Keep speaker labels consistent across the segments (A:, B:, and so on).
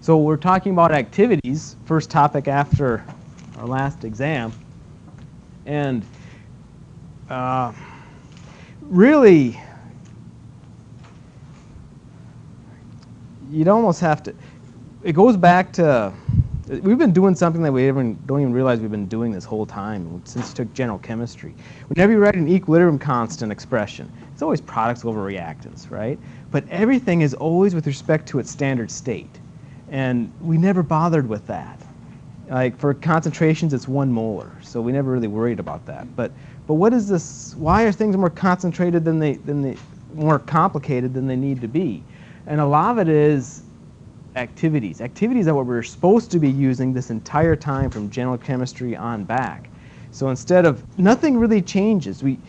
A: So we're talking about activities, first topic after our last exam. And really, you'd almost have to, it goes back to, we've been doing something that we don't even realize we've been doing this whole time since we took general chemistry. Whenever you write an equilibrium constant expression, it's always products over reactants, right? But everything is always with respect to its standard state. And we never bothered with that. Like for concentrations, it's 1 molar, so we never really worried about that. But what is this? Why are things more concentrated than they more complicated than they need to be? And a lot of it is activities. Activities are what we're supposed to be using this entire time from general chemistry on back. So instead of, nothing really changes. We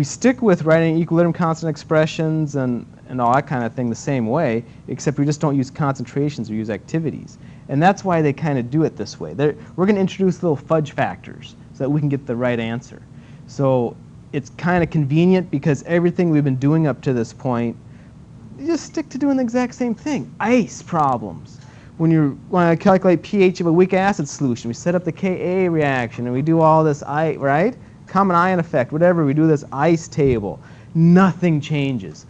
A: stick with writing equilibrium constant expressions and all that kind of thing the same way, except we just don't use concentrations, we use activities. And that's why they kind of do it this way. We're going to introduce little fudge factors so that we can get the right answer. So it's kind of convenient because everything we've been doing up to this point, you just stick to doing the exact same thing. Ice problems. When you want to calculate pH of a weak acid solution, we set up the Ka reaction and we do all this, right? Common ion effect, whatever, we do this ice table. Nothing changes.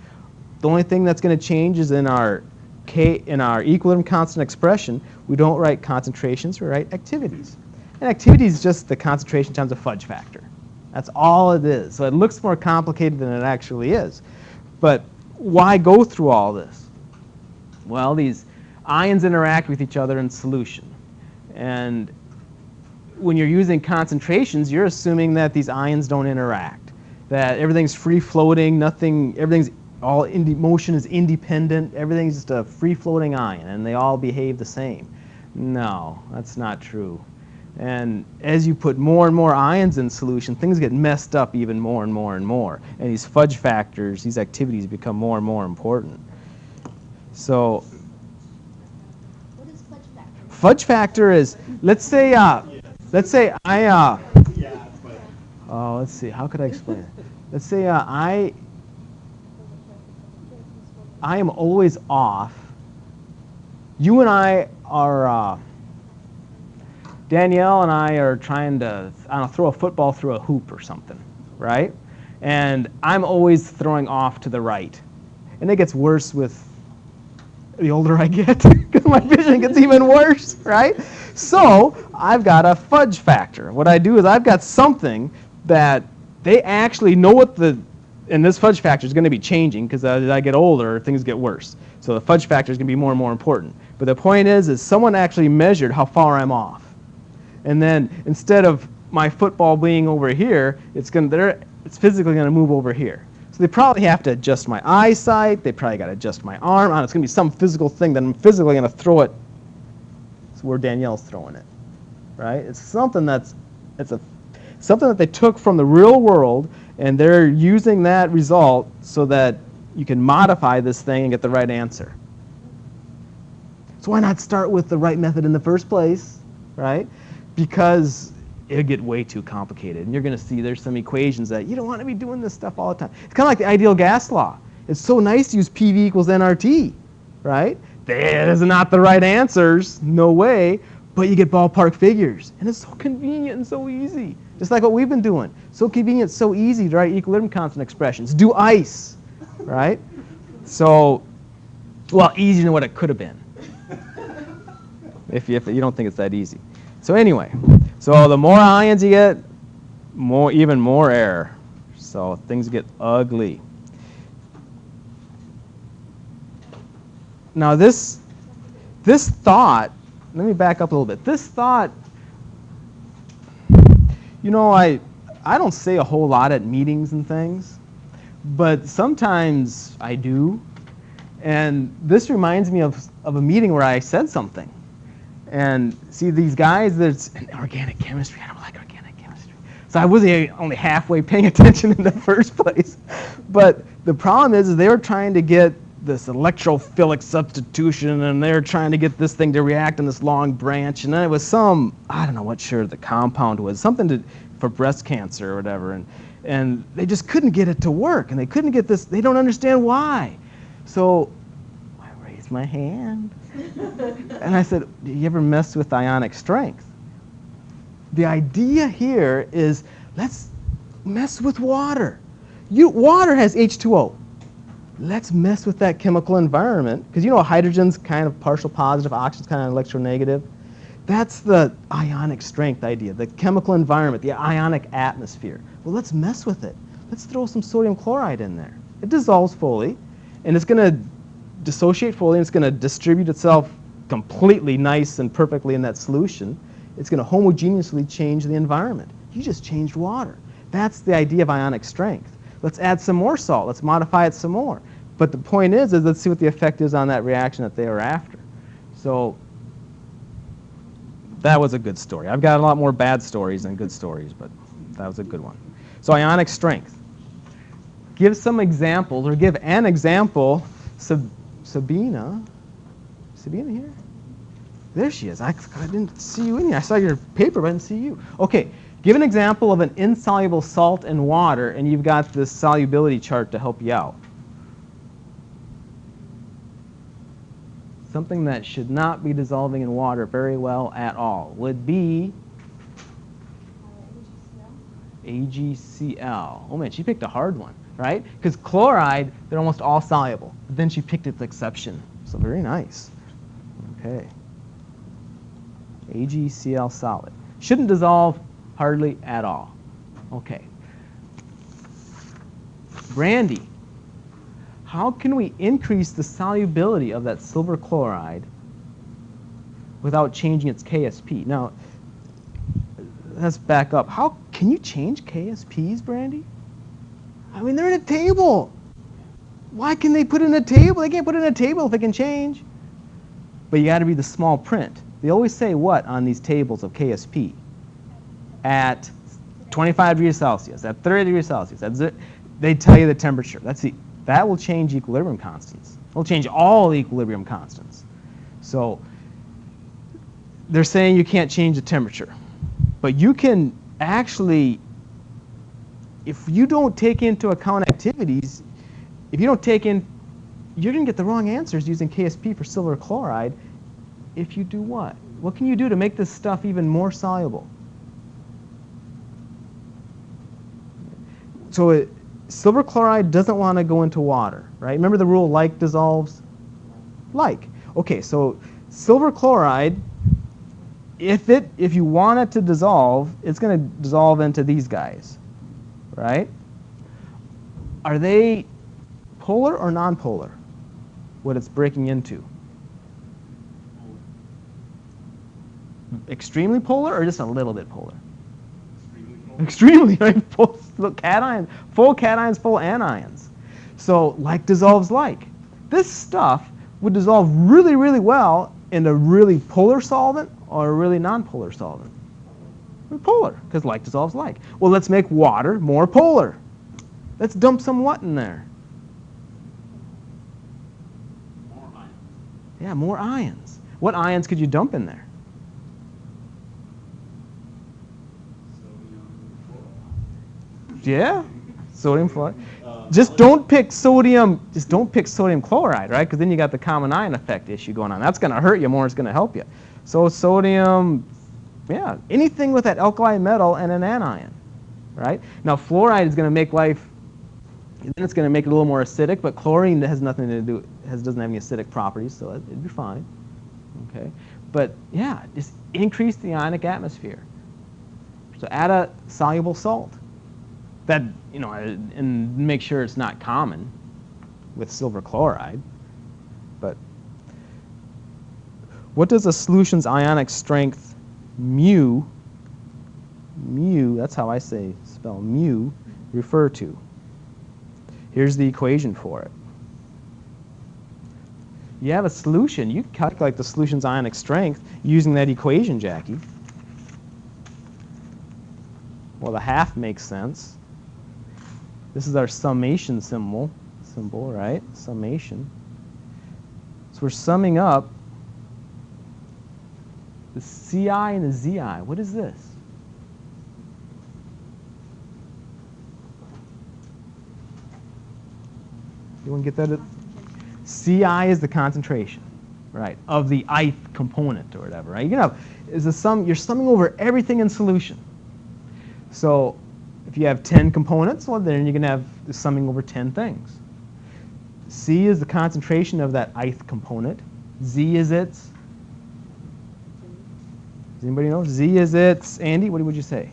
A: The only thing that's going to change is in our equilibrium constant expression, we don't write concentrations, we write activities. And activities is just the concentration times a fudge factor. That's all it is. So it looks more complicated than it actually is. But why go through all this? Well, these ions interact with each other in solution. And when you're using concentrations, you're assuming that these ions don't interact, that everything's free-floating, everything's all motion is independent, everything's just a free-floating ion, and they all behave the same. No, that's not true. And as you put more and more ions in solution, things get messed up even more and more and more. And these fudge factors, these activities become more and more important. So,
B: what is fudge factor?
A: Fudge factor is, let's say let's see, how could I explain it? Let's say I am always off. You and I are, Danielle and I are trying to, I don't know, throw a football through a hoop or something, right? And I'm always throwing off to the right. And it gets worse with the older I get, because my vision gets even worse, right? So I've got a fudge factor. What I do is I've got something that they actually know what and this fudge factor is going to be changing because as I get older, things get worse. So the fudge factor is going to be more and more important. But the point is someone actually measured how far I'm off. And then instead of my football being over here, it's physically going to move over here. So they probably have to adjust my eyesight. They probably got to adjust my arm. It's going to be some physical thing that I'm physically going to throw it. It's where Danielle's throwing it, right? It's something something that they took from the real world, and they're using that result so that you can modify this thing and get the right answer. So why not start with the right method in the first place, right? Because it'll get way too complicated. And you're going to see there's some equations that you don't want to be doing this stuff all the time. It's kind of like the ideal gas law. It's so nice to use PV equals nRT, right? That is not the right answers, no way, but you get ballpark figures. And it's so convenient and so easy. Just like what we've been doing. So convenient, so easy to write equilibrium constant expressions. Do ice, right? So, well, easier than what it could have been. If you don't think it's that easy. So anyway, so the more ions you get, even more error. So things get ugly. Now this thought, let me back up a little bit. This thought, you know, I don't say a whole lot at meetings and things, but sometimes I do. And this reminds me of a meeting where I said something. And see, these guys that's in organic chemistry, I don't like organic chemistry. So I wasn't only halfway paying attention in the first place. But the problem is they were trying to get this electrophilic substitution, and they're trying to get this thing to react in this long branch. And then it was I don't know what sure the compound was, something for breast cancer or whatever. And they just couldn't get it to work. And they couldn't get this, they don't understand why. So I raised That's my hand. And I said, do you ever mess with ionic strength? The idea here is let's mess with water. Water has H2O. Let's mess with that chemical environment. Because you know hydrogen's kind of partial positive, oxygen's kind of electronegative. That's the ionic strength idea, the chemical environment, the ionic atmosphere. Well, let's mess with it. Let's throw some sodium chloride in there. It dissolves fully, and it's going to dissociate fully, and it's going to distribute itself completely nice and perfectly in that solution. It's going to homogeneously change the environment. You just changed water. That's the idea of ionic strength. Let's add some more salt. Let's modify it some more. But the point is let's see what the effect is on that reaction that they were after. So that was a good story. I've got a lot more bad stories than good stories, but that was a good one. So ionic strength. Give some examples, or give an example. Sabina here? There she is. I didn't see you in here. I saw your paper, but I didn't see you. Okay, give an example of an insoluble salt in water, and you've got this solubility chart to help you out. Something that should not be dissolving in water very well at all would be AgCl. Oh man, she picked a hard one, right? Because chloride, they're almost all soluble. But then she picked its exception. So very nice. Okay. AgCl solid. Shouldn't dissolve hardly at all. Okay. Brandy. How can we increase the solubility of that silver chloride without changing its KSP? Now, let's back up. How can you change KSPs, Brandy? I mean, they're in a table. Why can they put in a table? They can't put in a table if they can change. But you got to read the small print. They always say what on these tables of KSP? At 25 degrees Celsius, at 30 degrees Celsius. They tell you the temperature. That will change equilibrium constants. It will change all the equilibrium constants. So they're saying you can't change the temperature. But you can actually, if you don't take into account activities, if you don't take in, you're going to get the wrong answers using KSP for silver chloride. If you do what? What can you do to make this stuff even more soluble? So silver chloride doesn't want to go into water, right? Remember the rule, like dissolves like. Okay, so silver chloride, if you want it to dissolve, it's going to dissolve into these guys, right? Are they polar or nonpolar, what it's breaking into? Extremely polar or just a little bit polar? Extremely, right? Full cations, full anions. So like dissolves like. This stuff would dissolve really, really well in a really polar solvent or a really nonpolar solvent. Polar, because like dissolves like. Well, let's make water more polar. Let's dump some what in there?
C: More ions.
A: Yeah, more ions. What ions could you dump in there? Yeah, sodium fluoride. Just don't pick sodium chloride, right? Because then you got the common ion effect issue going on. That's going to hurt you more. It's going to help you. So sodium, yeah, anything with that alkali metal and an anion, right? Now fluoride is going to make life, then it's going to make it a little more acidic. But chlorine has nothing to do, doesn't have any acidic properties, so it'd be fine. Okay, but yeah, just increase the ionic atmosphere. So add a soluble salt. That, you know, and make sure it's not common with silver chloride. But what does a solution's ionic strength mu, that's how I spell mu, refer to? Here's the equation for it. You have a solution. You calculate the solution's ionic strength using that equation, Jackie. Well, the half makes sense. This is our summation symbol, right? Summation. So we're summing up the CI and the ZI. What is this? You want to get that? Ci is the concentration, right, of the ith component or whatever, right? You can have is a sum. You're summing over everything in solution. So if you have 10 components, well, then you can have the summing over 10 things. C is the concentration of that ith component. Z is its. Does anybody know? Z is its. Andy, what would you say?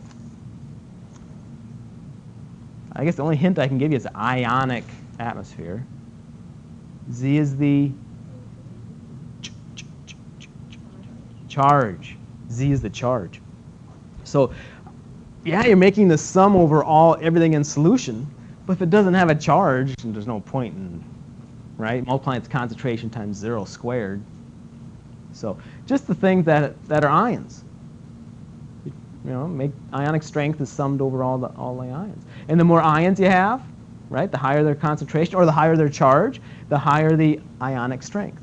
A: I guess the only hint I can give you is ionic atmosphere. Z is the charge. Z is the charge. So, yeah, you're making the sum over everything in solution, but if it doesn't have a charge, then there's no point in, right, multiplying its concentration times 0 squared. So just the things that are ions. You know, make ionic strength is summed over all the ions. And the more ions you have, right, the higher their concentration or the higher their charge, the higher the ionic strength.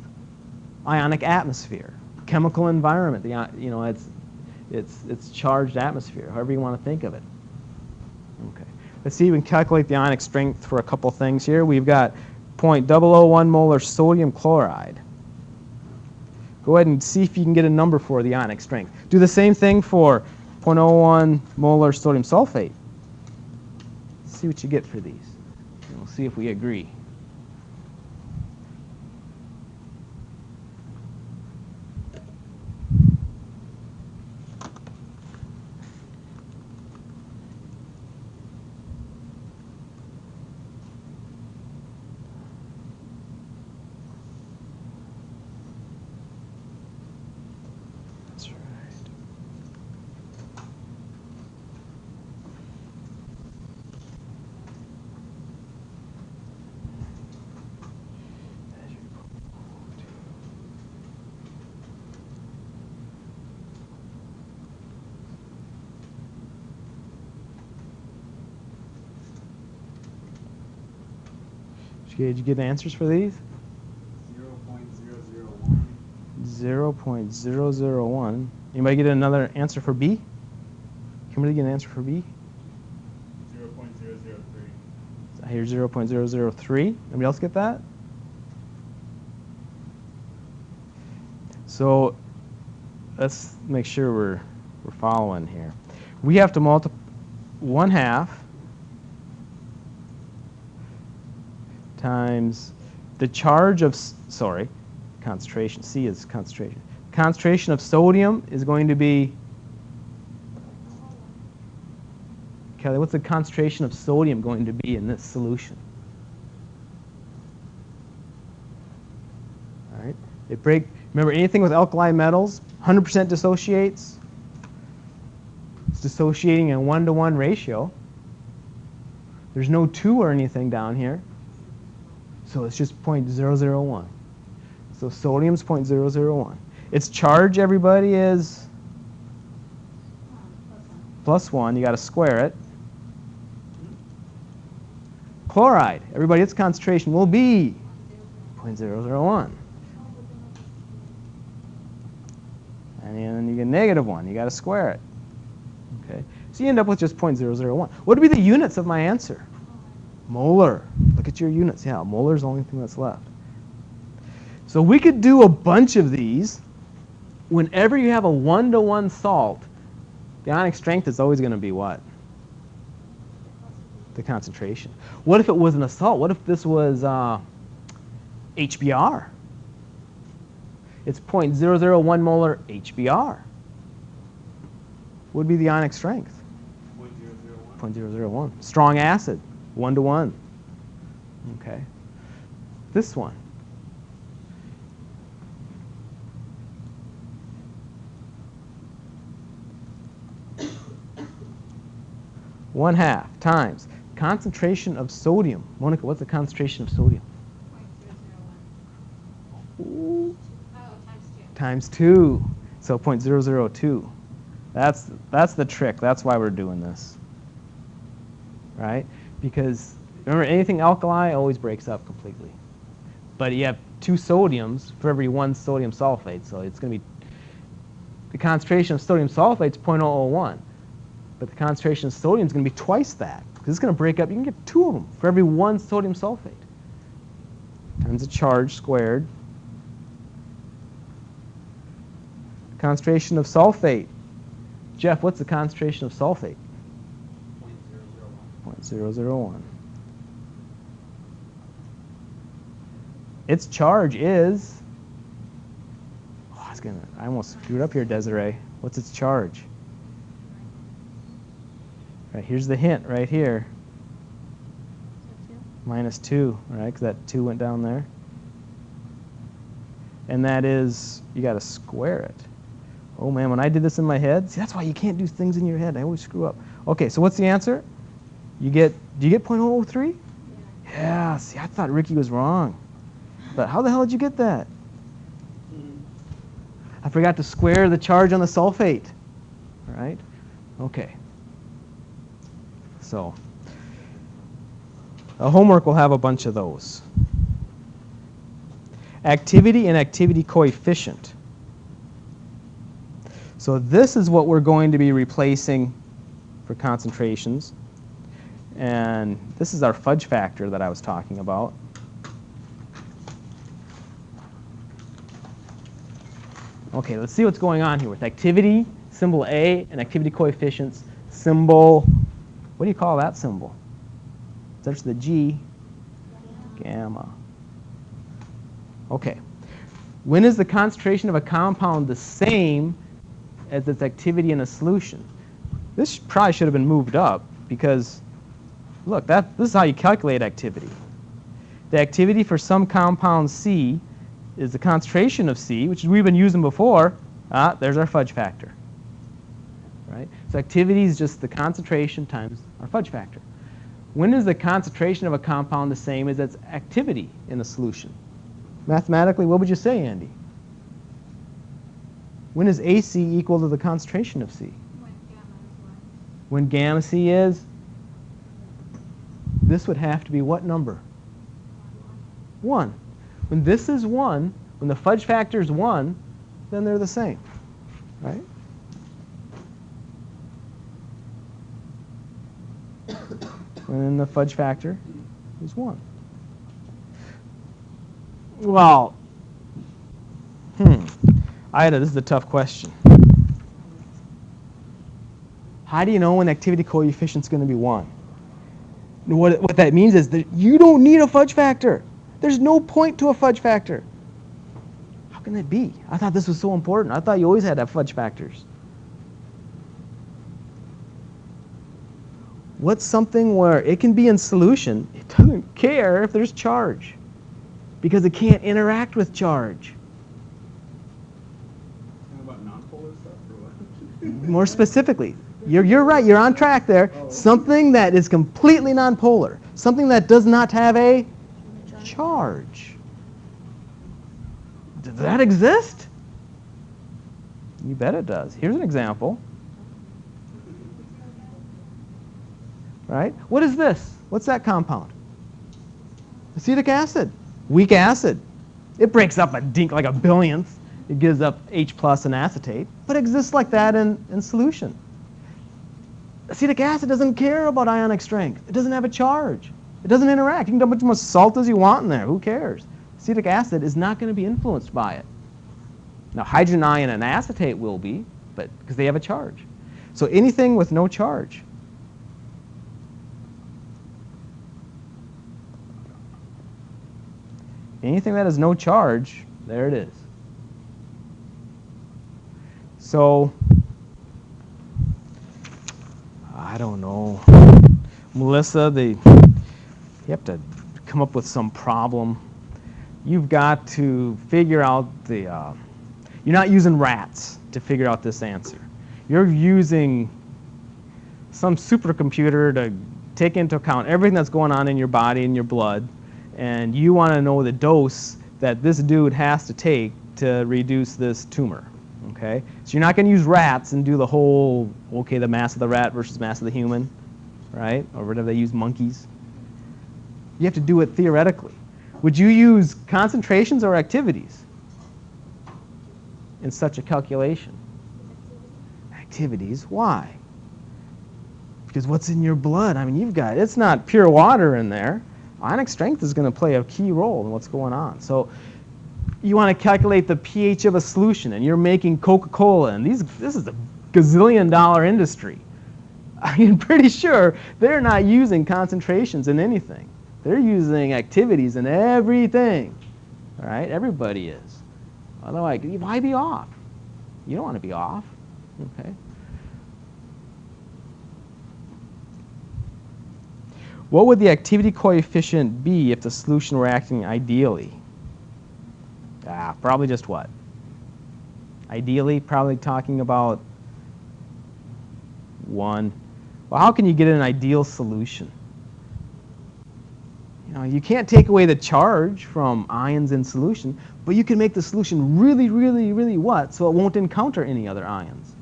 A: Ionic atmosphere, chemical environment. You know, it's charged atmosphere, however you want to think of it. Okay. Let's see if we can calculate the ionic strength for a couple things here. We've got 0.001 molar sodium chloride. Go ahead and see if you can get a number for the ionic strength. Do the same thing for 0.01 molar sodium sulfate. See what you get for these. And we'll see if we agree. Did you get answers for these?
C: 0.001.
A: 0.001. Anybody get another answer for B? Kimberly, get an answer for B?
C: 0.003.
A: I hear 0.003. Anybody else get that? So let's make sure we're following here. We have to multiply 1/2 times the charge of, concentration. C is concentration. Concentration of sodium is going to be, Kelly, what's the concentration of sodium going to be in this solution? All right. Remember, anything with alkali metals, 100% dissociates. It's dissociating in a 1-to-1 ratio. There's no 2 or anything down here. So it's just 0.001. So sodium's 0.001. Its charge, everybody, is +1. You got to square it. Chloride, everybody, its concentration will be 0.001. And then you get -1. You got to square it. Okay. So you end up with just 0.001. What would be the units of my answer? Molar. Look at your units. Yeah, molar is the only thing that's left. So we could do a bunch of these. Whenever you have a 1-to-1 salt, the ionic strength is always going to be what? The concentration. What if it wasn't a salt? What if this was HBr? It's 0.001 molar HBr. What would be the ionic strength? 0.001. Strong acid. 1-to-1. Okay. This one. (1/2) times concentration of sodium. Monica, what's the concentration of sodium?
B: 0.001.
A: Ooh.
B: Oh,
A: Times 2. So 0.002. That's the trick. That's why we're doing this. Right? Because remember, anything alkali always breaks up completely. But you have 2 sodiums for every 1 sodium sulfate, so it's going to be, the concentration of sodium sulfate is 0.001. But the concentration of sodium is going to be twice that, because it's going to break up. You can get 2 of them for every 1 sodium sulfate. times the charge squared. Concentration of sulfate. Jeff, what's the concentration of sulfate? 0.001. Its charge is, I almost screwed up here, Desiree. What's its charge? Right, here's the hint right here. -2, right? Because that 2 went down there. And that is, you got to square it. Oh man, when I did this in my head, see, that's why you can't do things in your head. I always screw up. Okay, so what's the answer? Do you get 0.003? Yeah, see, I thought Ricky was wrong. But how the hell did you get that? I forgot to square the charge on the sulfate. All right? Okay. So, homework will have a bunch of those. Activity and activity coefficient. So this is what we're going to be replacing for concentrations. And this is our fudge factor that I was talking about. Okay, let's see what's going on here with activity, symbol A, and activity coefficients, symbol, what do you call that symbol? That's the G, gamma. Okay, when is the concentration of a compound the same as its activity in a solution? This probably should have been moved up because, look, this is how you calculate activity. The activity for some compound C is the concentration of C, which we've been using before. There's our fudge factor. Right? So activity is just the concentration times our fudge factor. When is the concentration of a compound the same as its activity in a solution? Mathematically, what would you say, Andy? When is AC equal to the concentration of C? When gamma C is? This would have to be what number? 1. When this is 1, when the fudge factor is 1, then they're the same, right? And the fudge factor is 1. Well, this is a tough question. How do you know when activity coefficient is going to be 1? What that means is that you don't need a fudge factor. There's no point to a fudge factor. How can that be? I thought this was so important. I thought you always had to have fudge factors. What's something where it can be in solution, it doesn't care if there's charge because it can't interact with charge?
C: About nonpolar stuff or what?
A: More specifically, you're right, you're on track there. Something that is completely nonpolar, something that does not have a charge. Does that exist? You bet it does. Here's an example. Right? What is this? What's that compound? Acetic acid. Weak acid. It breaks up a dink like a billionth. It gives up H plus and acetate, but exists like that in solution. Acetic acid doesn't care about ionic strength. It doesn't have a charge. It doesn't interact. You can dump as much salt as you want in there. Who cares? Acetic acid is not going to be influenced by it. Now, hydrogen ion and acetate will be, but because they have a charge. So anything with no charge. Anything that has no charge, there it is. So, I don't know. Melissa, you have to come up with some problem. You've got to figure out you're not using rats to figure out this answer. You're using some supercomputer to take into account everything that's going on in your body and your blood, and you want to know the dose that this dude has to take to reduce this tumor. Okay? So you're not going to use rats and do the whole, okay, the mass of the rat versus mass of the human, right? Or whatever they use, monkeys. You have to do it theoretically. Would you use concentrations or activities in such a calculation? Activities. Why? Because what's in your blood? I mean, it's not pure water in there. Ionic strength is going to play a key role in what's going on. So you want to calculate the pH of a solution, and you're making Coca-Cola, and this is a gazillion-dollar industry. I'm pretty sure they're not using concentrations in anything. They're using activities in everything. All right, everybody is. Otherwise, why be off? You don't want to be off. Okay. What would the activity coefficient be if the solution were acting ideally? Probably just what? Ideally, probably talking about 1. Well, how can you get an ideal solution? You know, you can't take away the charge from ions in solution, but you can make the solution really, really, really what? So it won't encounter any other ions.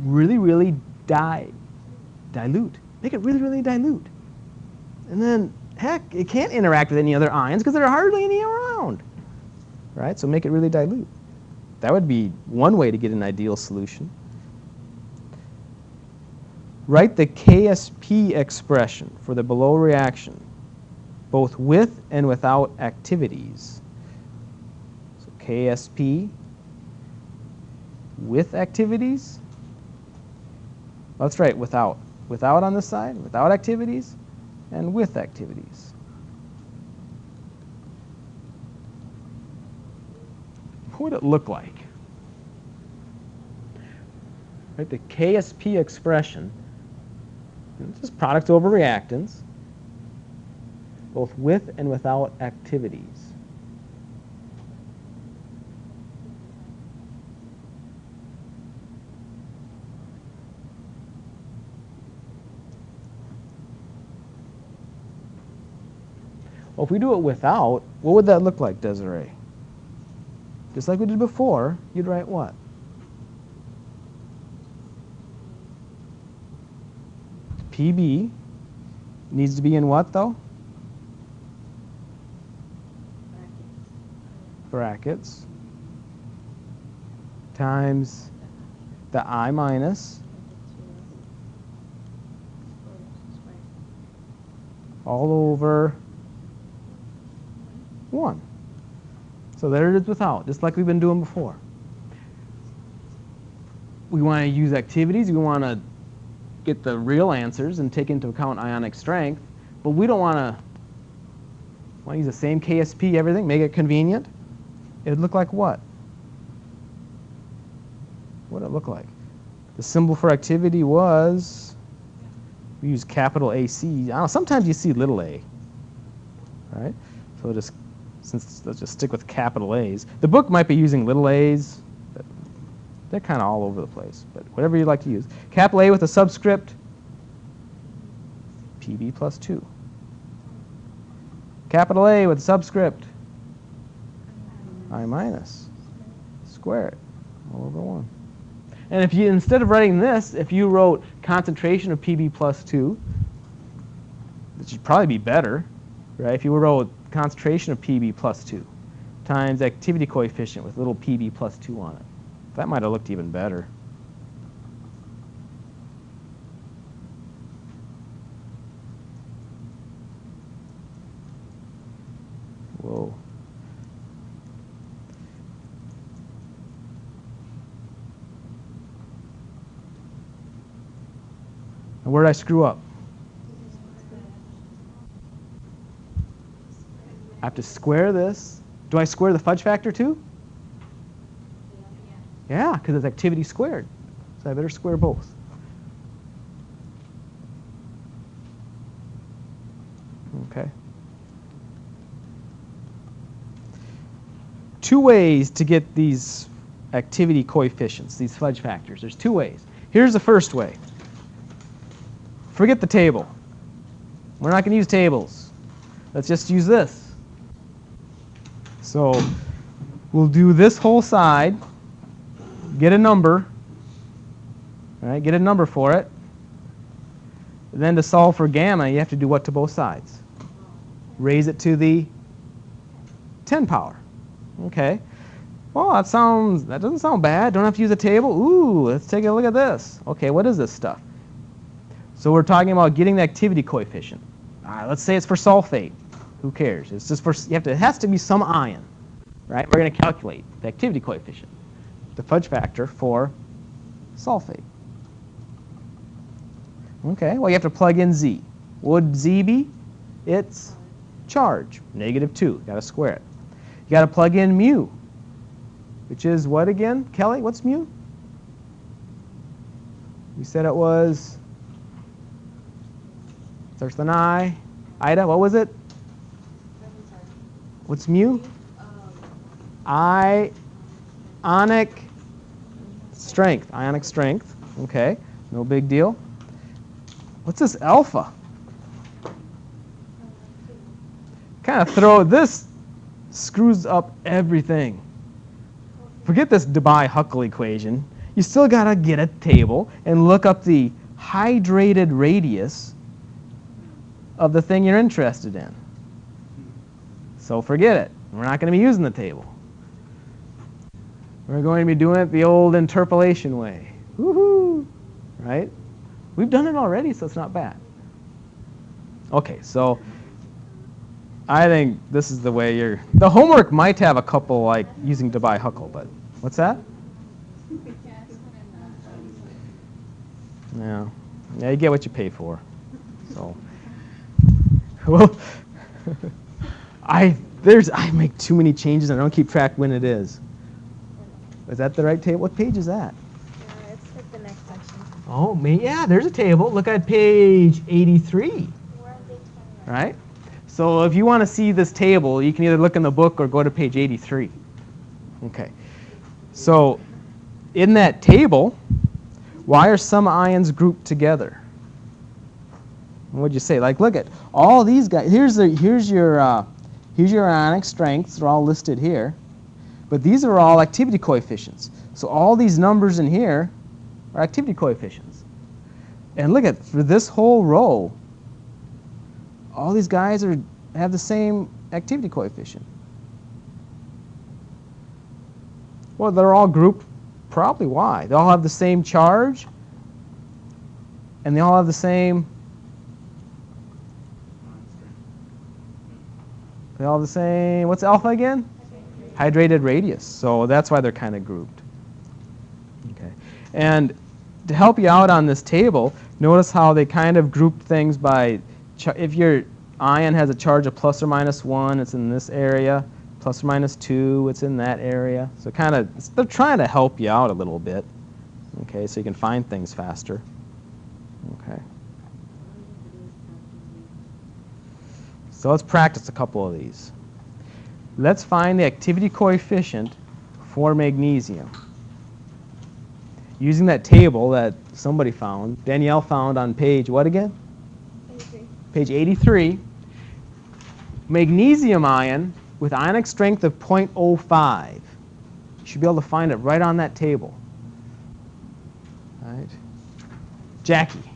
A: Really, really dilute. Make it really, really dilute. And then, heck, it can't interact with any other ions because there are hardly any around. Right? So make it really dilute. That would be one way to get an ideal solution. Write the KSP expression for the below reaction, both with and without activities. So KSP with activities. That's right, without. Without on this side, without activities, and with activities. What would it look like? Right, the KSP expression, it's just product over reactants, both with and without activities. Well, if we do it without, what would that look like, Desiree? Just like we did before, you'd write what? PB needs to be in what, though? Brackets. Times the I minus all over 1. So there it is without, just like we've been doing before. We want to use activities. We want to get the real answers and take into account ionic strength, but we don't want to use the same KSP, everything, make it convenient. It would look like what? What would it look like? The symbol for activity was, we use capital AC. I don't know, sometimes you see little a, right? So let's just stick with capital A's. The book might be using little a's. But they're kind of all over the place, but whatever you like to use. Capital A with a subscript, PB plus 2. Capital A with a subscript, I minus. Square it, all over 1. And if you, instead of writing this, if you wrote concentration of PB plus 2, that should probably be better, right? If you wrote concentration of PB plus 2 times activity coefficient with little PB plus 2 on it. That might have looked even better. Whoa. And where did I screw up? I have to square this. Do I square the fudge factor too? Yeah, because it's activity squared. So I better square both. Okay. 2 ways to get these activity coefficients, these fudge factors. There's 2 ways. Here's the first way. Forget the table. We're not going to use tables. Let's just use this. So we'll do this whole side, get a number, all right, get a number for it. Then to solve for gamma, you have to do what to both sides? Raise it to the 10 power. Okay. Well, that doesn't sound bad. Don't have to use a table. Ooh, let's take a look at this. Okay, what is this stuff? So we're talking about getting the activity coefficient. Let's say it's for sulfate. Who cares? It's just for, it has to be some ion, right? We're going to calculate the activity coefficient, the fudge factor for sulfate. Okay, well, you have to plug in Z. What would Z be? It's charge, -2. Got to square it. You got to plug in mu, which is what again? Kelly, what's mu? You said it was, starts with an I. Ida, what was it? What's mu? Ionic strength. Ionic strength. Okay, no big deal. What's this alpha? Kind of throw, this screws up everything. Forget this Debye-Huckel equation. You still got to get a table and look up the hydrated radius of the thing you're interested in. So forget it. We're not going to be using the table. We're going to be doing it the old interpolation way. Woohoo! Right? We've done it already, so it's not bad. Okay, so I think this is the way you're... The homework might have a couple like using Debye-Huckel, but what's that? Yeah. Yeah, you get what you pay for. So, well, I make too many changes and I don't keep track when it is. Is that the right table? What page is that?
B: It's like the next section.
A: Oh, yeah, there's a table. Look at page 83.
B: We're on page 21.
A: Right? So if you want to see this table, you can either look in the book or go to page 83. Okay. So in that table, why are some ions grouped together? What'd you say? Like, look at all these guys. Here's your ionic strengths. They're all listed here. But these are all activity coefficients. So all these numbers in here are activity coefficients. And look at, for this whole row, all these guys have the same activity coefficient. Well, they're all grouped. Probably why? They all have the same charge, and they all have the same. They all have the same. What's alpha again? Hydrated radius. So that's why they're kind of grouped. Okay. And to help you out on this table, notice how they kind of group things by, if your ion has a charge of ±1, it's in this area. ±2, it's in that area. So kind of, they're trying to help you out a little bit. Okay, so you can find things faster. Okay. So let's practice a couple of these. Let's find the activity coefficient for magnesium. Using that table that somebody found, Danielle found on page, what again?
B: 83.
A: Page 83. Magnesium ion with ionic strength of 0.05. You should be able to find it right on that table. All right. Jackie,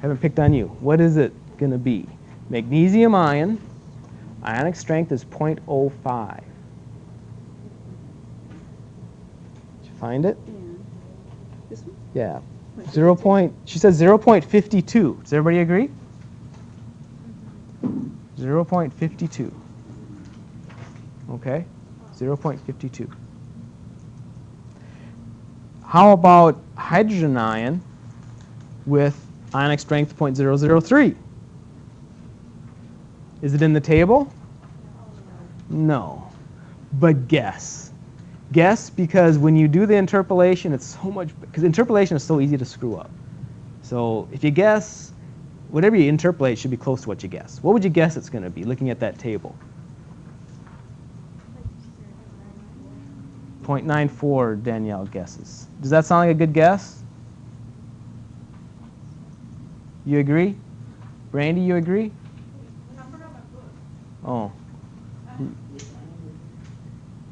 A: haven't picked on you. What is it going to be? Magnesium ion, ionic strength is 0.05. Did you find it?
D: Yeah. This one?
A: Yeah. She says 0.52. Does everybody agree? 0.52. Okay, 0.52. How about hydrogen ion with ionic strength 0.003? Is it in the table? No. But guess. Guess, because when you do the interpolation, it's so much, because interpolation is so easy to screw up. So if you guess, whatever you interpolate should be close to what you guess. What would you guess it's going to be, looking at that table? 0.94, Danielle guesses. Does that sound like a good guess? You agree? Brandy, you agree? Oh.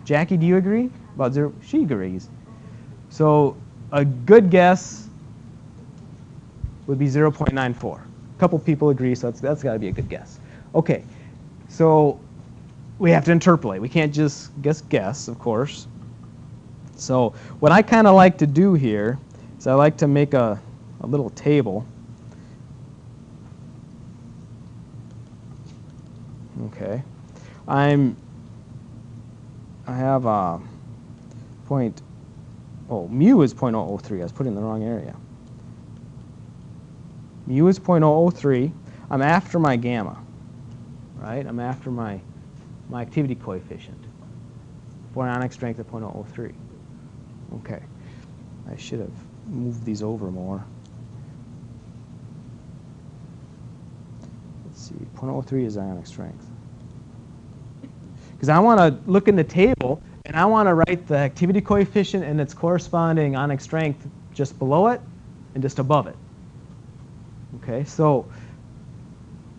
A: Jackie, do you agree? About zero? She agrees. So a good guess would be 0.94. A couple people agree, so that's got to be a good guess. Okay, so we have to interpolate. We can't just guess, of course. So what I kind of like to do here is I like to make a little table. Okay. I have mu is 0.003. I was putting it in the wrong area. Mu is 0.003. I'm after my gamma, right? I'm after my activity coefficient. For ionic strength of 0.003. Okay. I should have moved these over more. Let's see. 0.03 is ionic strength. Because I want to look in the table, and I want to write the activity coefficient and its corresponding ionic strength just below it and just above it. Okay, so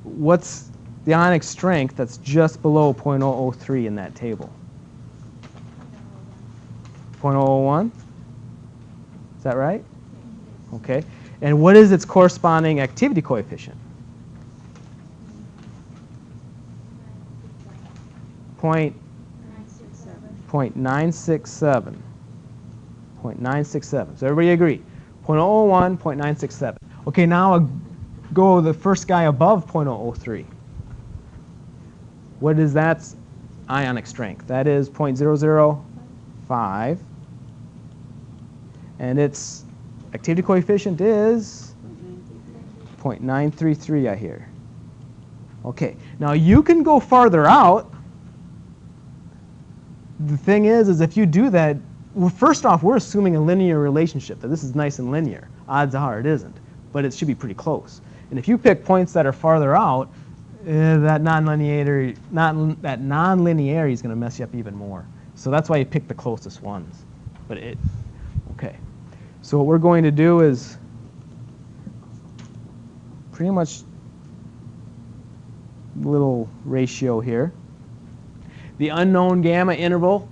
A: what's the ionic strength that's just below 0.003 in that table? 0.001? Is that right? Okay. And what is its corresponding activity coefficient? 0.967. 0.967. So everybody agree? 0.001, 0.967. Okay, now I'll go the first guy above 0.003. What is that ionic strength? That is 0.005. And its activity coefficient is 0.933, I hear. Okay, now you can go farther out. The thing is if you do that, well, first off, we're assuming a linear relationship, that this is nice and linear. Odds are it isn't, but it should be pretty close. And if you pick points that are farther out, that nonlinearity is going to mess you up even more. So that's why you pick the closest ones. Okay. So what we're going to do is pretty much a little ratio here. The unknown gamma interval,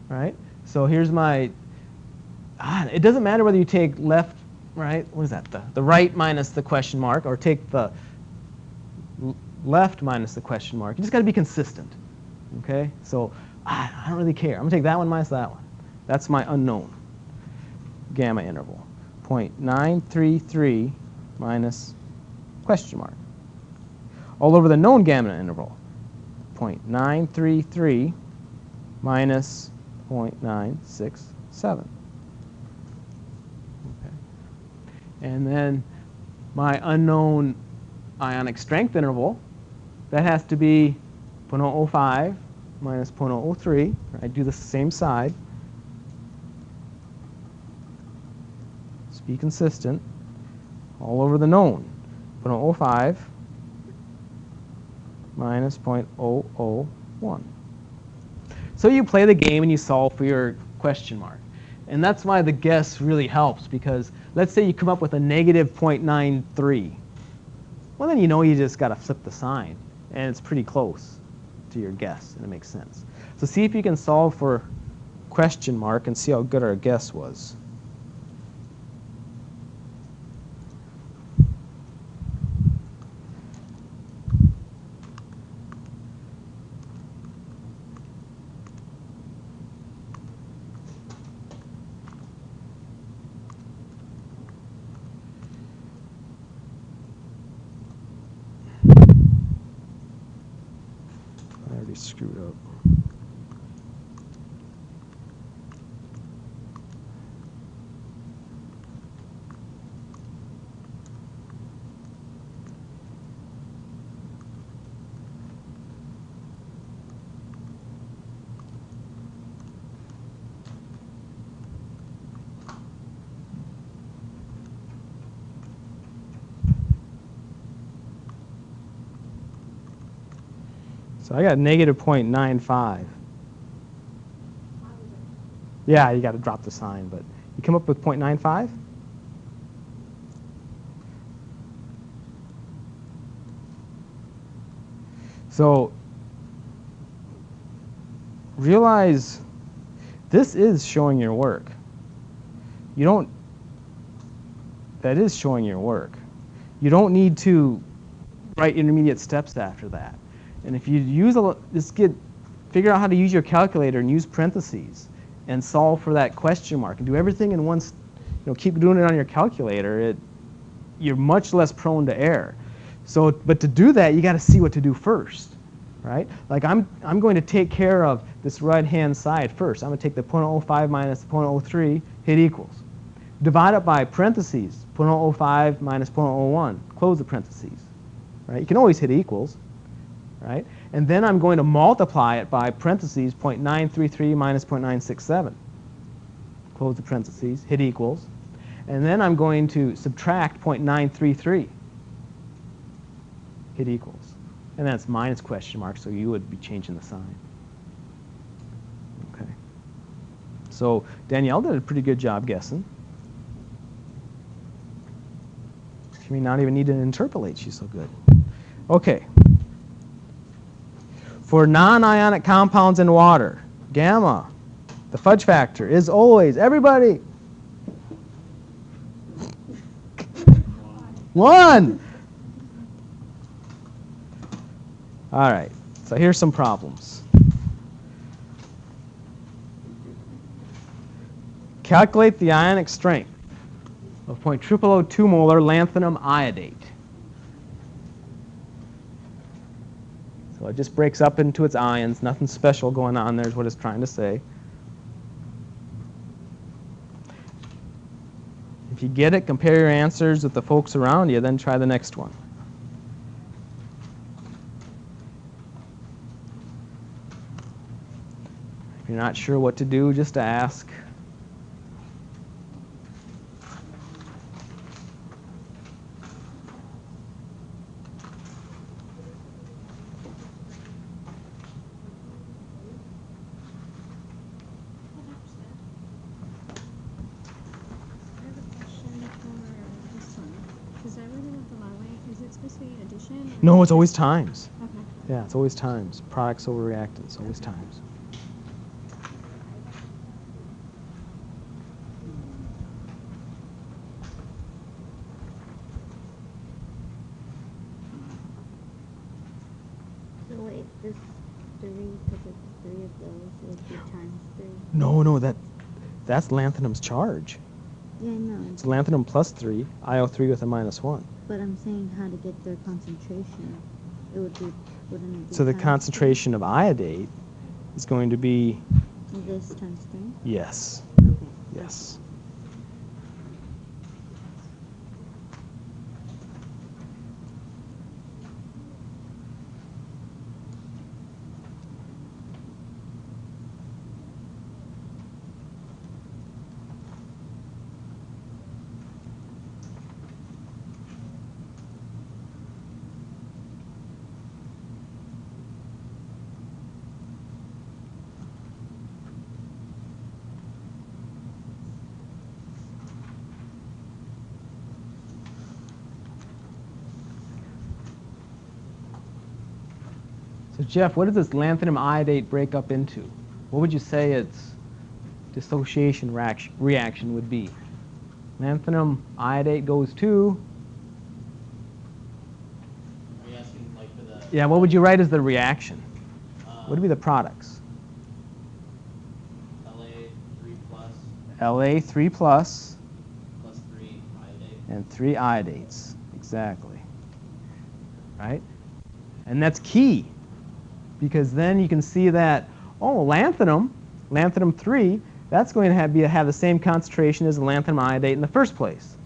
A: right? So here's my, it doesn't matter whether you take left, right? What is that? The right minus the question mark, or take the left minus the question mark. You just got to be consistent, okay? So I don't really care. I'm going to take that one minus that one. That's my unknown gamma interval. 0.933 minus question mark. All over the known gamma interval. 0.933 minus 0.967. Okay. And then my unknown ionic strength interval, that has to be 0.005 minus 0.003. I do the same side. Just be consistent. All over the known. 0.005 minus 0.001. So you play the game and you solve for your question mark. And that's why the guess really helps, because let's say you come up with a negative 0.93. Well, then you know you just got to flip the sign, and it's pretty close to your guess, and it makes sense. So see if you can solve for question mark and see how good our guess was. Screwed up. So I got negative 0.95. Yeah, you got to drop the sign, but you come up with 0.95? So realize this is showing your work. That is showing your work. You don't need to write intermediate steps after that. And if you use figure out how to use your calculator and use parentheses and solve for that question mark and do everything in keep doing it on your calculator, you're much less prone to error. So, but to do that, you got to see what to do first, right? Like I'm going to take care of this right-hand side first. I'm going to take the 0.05 minus the 0.03, hit equals. Divide it by parentheses, 0.05 minus 0.01, close the parentheses, right? You can always hit equals, right? And then I'm going to multiply it by parentheses, 0.933 minus 0.967. Close the parentheses, hit equals. And then I'm going to subtract 0.933. Hit equals. And that's minus question mark, so you would be changing the sign. Okay. So Danielle did a pretty good job guessing. She may not even need to interpolate. She's so good. Okay. For non-ionic compounds in water, gamma, the fudge factor, is always, everybody, 1. All right, so here's some problems. Calculate the ionic strength of 0.0002 molar lanthanum iodate. So it just breaks up into its ions. Nothing special going on there is what it's trying to say. If you get it, compare your answers with the folks around you, then try the next one. If you're not sure what to do, just ask. No, it's always times.
B: Okay.
A: Yeah, it's always times. Products over reactants, always times.
B: So wait, this 3, because it's 3 of those, it would be times 3.
A: No, that's lanthanum's charge.
B: Yeah, I know.
A: It's lanthanum plus 3, IO3 with a minus 1.
B: But I'm saying how to get their concentration. It would be, wouldn't it be
A: So the
B: times
A: concentration of iodate is going to be,
B: 3? This times 3?
A: yes,
B: Okay.
A: yes. So Jeff, what does this lanthanum iodate break up into? What would you say its dissociation reaction would be? Lanthanum iodate goes to?
E: Are you asking like for the?
A: Yeah, what would you write as the reaction? What would be the products?
E: La3 plus
A: La3 plus
E: plus 3 iodate.
A: and 3 iodates. Exactly. Right? And that's key, because then you can see that, oh, lanthanum 3, that's going to have the same concentration as the lanthanum iodate in the first place,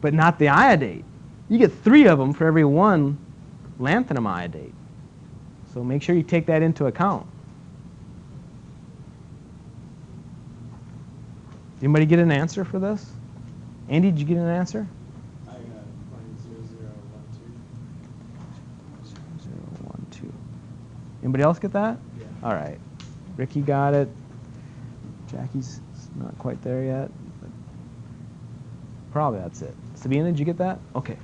A: but not the iodate. You get 3 of them for every 1 lanthanum iodate. So make sure you take that into account. Anybody get an answer for this? Andy, did you get an answer?
C: I got 0.0012.
A: 0.0012. Anybody else get that?
C: Yeah.
A: All right. Ricky got it. Jackie's not quite there yet. But probably that's it. Sabina, did you get that? Okay.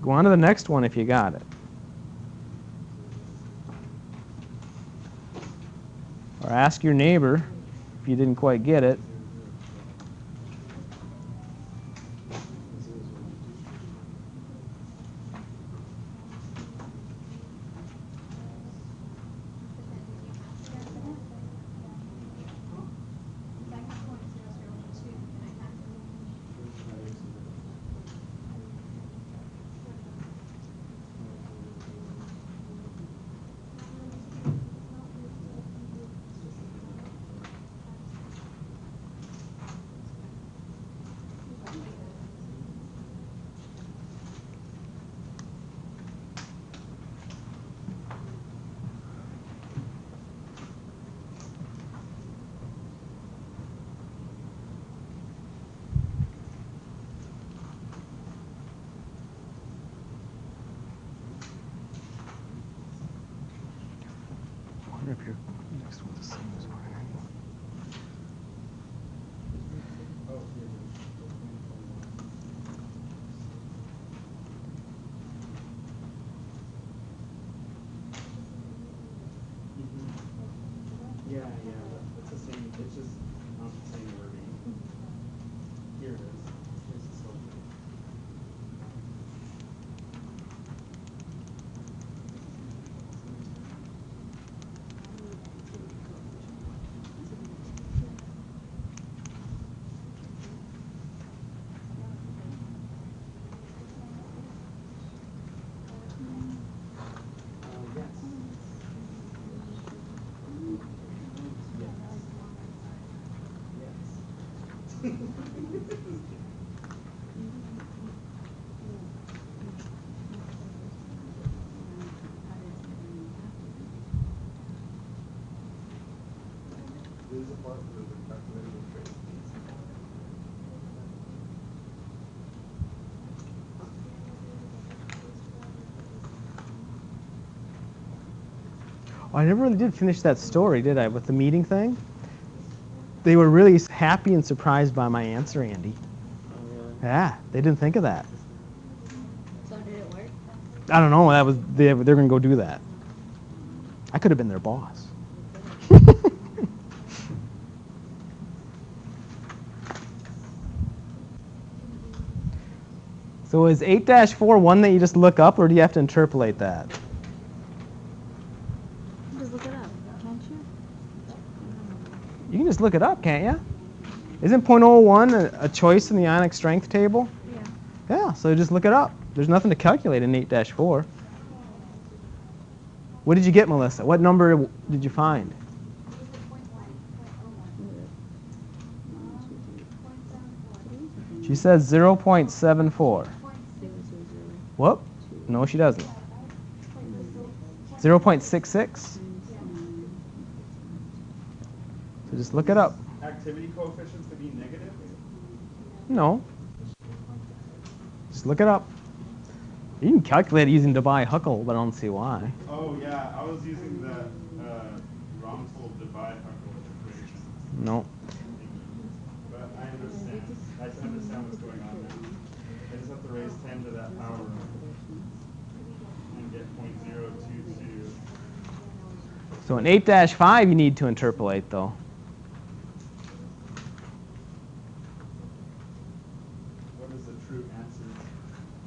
A: Go on to the next one if you got it. Or ask your neighbor if you didn't quite get it. if your next one's the same as mine.
C: Oh, here it is. Yeah, it's the same. It's just not the same wording. Here it is. Here's the sulfate. This is a part where the calculator will trace these.
A: Oh, I never really did finish that story, did I, with the meeting thing? They were really happy and surprised by my answer, Andy.
E: Oh, really?
A: Yeah, they didn't think of that.
B: So did it work?
A: I don't know. That was they're going to go do that. I could have been their boss. So is 8-4 one that you just look up, or do you have to interpolate that?
B: Just look it up, can't you?
A: You can just look it up, can't you? Isn't .01 a choice in the ionic strength table?
B: Yeah.
A: Yeah, so just look it up. There's nothing to calculate in 8-4. What did you get, Melissa? What number did you find? She says 0.74. Whoop. No, she doesn't. 0.66. So just look it up.
C: Activity coefficients to be negative?
A: No. Just look it up. You can calculate it using Debye-Huckel, but I don't see why.
C: Oh yeah, I was using the Romsel-Debye-Huckel equation.
A: No.
C: But I understand. I understand what's going on now. I just have to raise 10 to that power and get .022.
A: So in 8-5, you need to interpolate, though.
C: What is the true answer?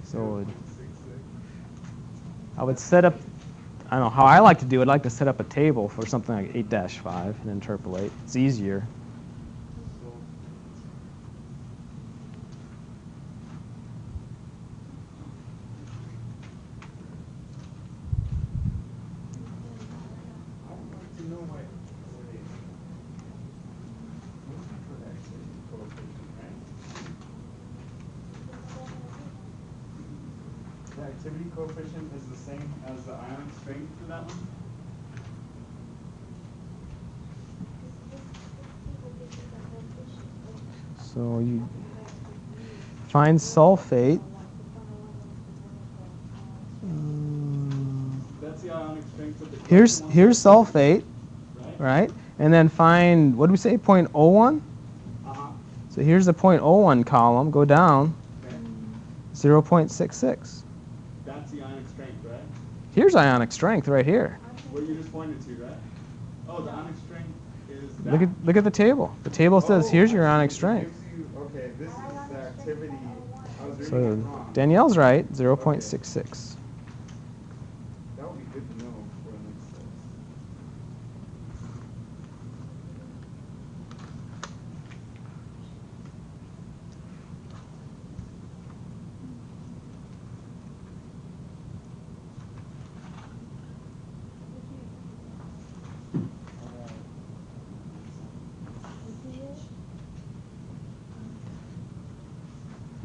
A: So
C: 0.66.
A: I would set up, I don't know how I like to do it. I'd like to set up a table for something like 8-5 and interpolate. It's easier.
C: I would like to know why. Looking for the activity coefficient, right? The activity coefficient is the same as the ionic strength for that one?
A: So you find sulfate.
C: That's the ionic strength of the
A: Here's sulfate,
C: right?
A: right? And then find, what do we say, .01?
C: Uh-huh.
A: So here's the .01 column. Go down,
C: Okay.
A: 0.66.
C: That's the ionic strength, right?
A: Here's ionic strength right here.
C: What you just pointed to, right? Oh, the ionic strength is that.
A: Look at the table. The table says, here's your
C: I see.
A: ionic
C: It
A: strength.
C: gives you- okay, this is the activity. I was reading
A: So
C: it wrong.
A: Danielle's right, 0.66.
C: That would be good to know for the next steps.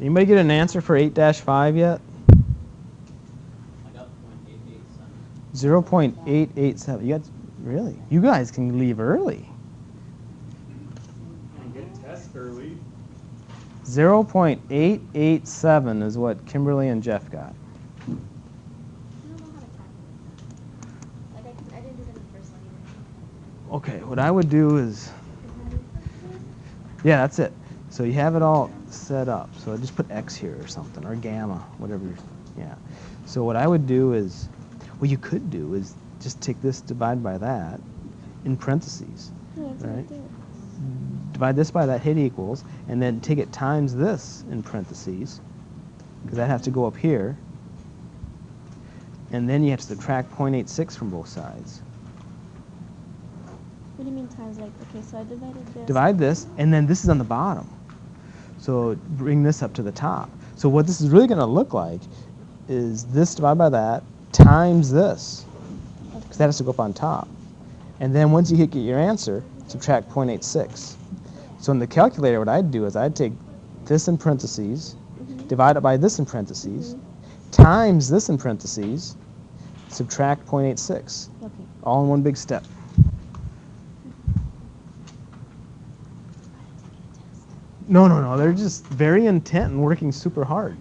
A: Anybody get an answer for 8-5 yet?
E: I got .887.
A: 0.887. You got, really? You guys can leave early.
C: And get tests early.
A: 0.887 is what Kimberly and Jeff got.
B: I don't know how to calculate that. Like I didn't do that in the first one either.
A: Okay, what I would do is, yeah, that's it. So you have it all set up. So I just put X here or something, or gamma, whatever. Yeah. So what I would do is, what you could do is just take this, divide by that, in parentheses.
B: Yeah, that's what I
A: Right.
B: did.
A: Divide this by that, hit equals, and then take it times this in parentheses, because that has to go up here. And then you have to subtract 0.86 from both sides.
B: What do you mean times like, okay, so I divided this.
A: Divide this, and then this is on the bottom. So bring this up to the top. So what this is really going to look like is this divided by that times this, because that has to go up on top. And then once you get your answer, subtract 0.86. So in the calculator, what I'd do is I'd take this in parentheses, divide it by this in parentheses, times this in parentheses, subtract 0.86,
B: Okay.
A: all in one big step. No, no, no. They're just very intent and working super hard.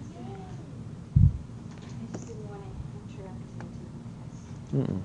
D: I just didn't want to interrupt you.
A: Mm-mm.